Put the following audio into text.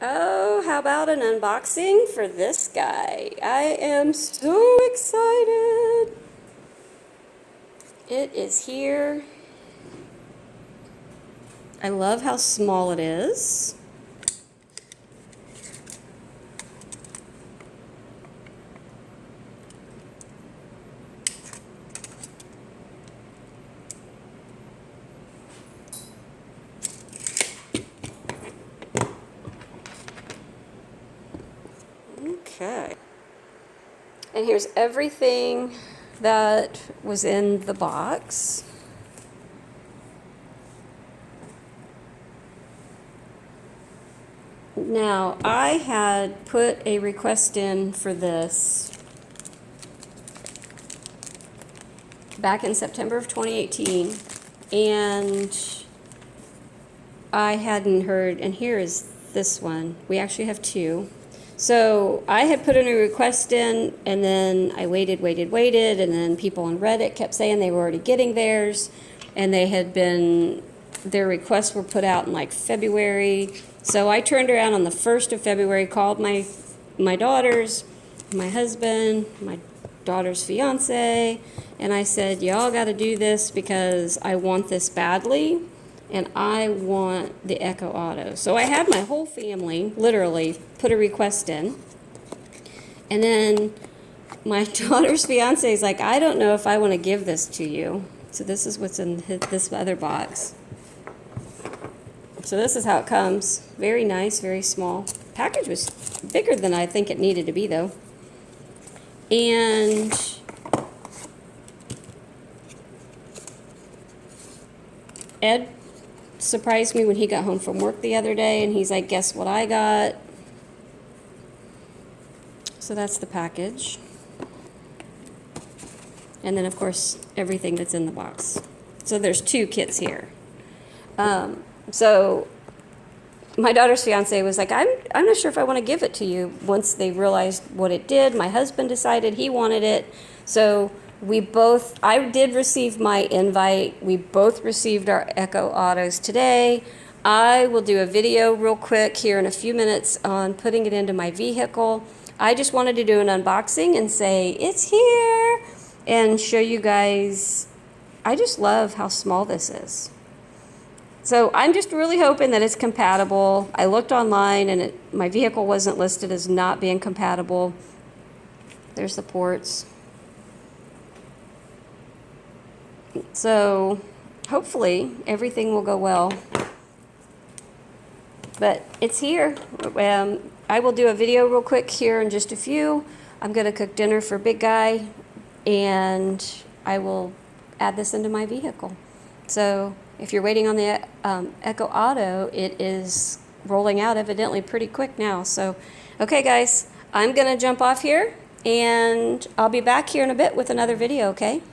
Oh, how about an unboxing for this guy? I am so excited. It is here. I love how small it is. Okay. And here's everything that was in the box. Now, I had put a request in for this back in September of 2018, and I hadn't heard, and here is this one. We actually have two. So I had put in a request in, and then I waited, and then people on Reddit kept saying they were already getting theirs, and their requests were put out in like February. So I turned around on the 1st of February, called my daughters, my husband, my daughter's fiance, and I said, y'all got to do this because I want this badly, and I want the Echo Auto. So I had my whole family literally put a request in, and then my daughter's fiance is like, I don't know if I want to give this to you. So this is what's in this other box. So this is how it comes. Very nice, very small. Package was bigger than I think it needed to be, though. And Ed surprised me when he got home from work the other day, and he's like, guess what I got? So that's the package. And then, of course, everything that's in the box. So there's two kits here. So my daughter's fiance was like, I'm not sure if I want to give it to you. Once they realized what it did, my husband decided he wanted it. So I did receive my invite. We both received our Echo Autos today. I will do a video real quick here in a few minutes on putting it into my vehicle. I just wanted to do an unboxing and say, it's here, and show you guys. I just love how small this is. So I'm just really hoping that it's compatible. I looked online, and my vehicle wasn't listed as not being compatible. There's the ports. So hopefully everything will go well. But it's here. I will do a video real quick here in just a few. I'm going to cook dinner for Big Guy, and I will add this into my vehicle. So if you're waiting on the Echo Auto, it is rolling out evidently pretty quick now. So, okay, guys, I'm going to jump off here, and I'll be back here in a bit with another video, okay?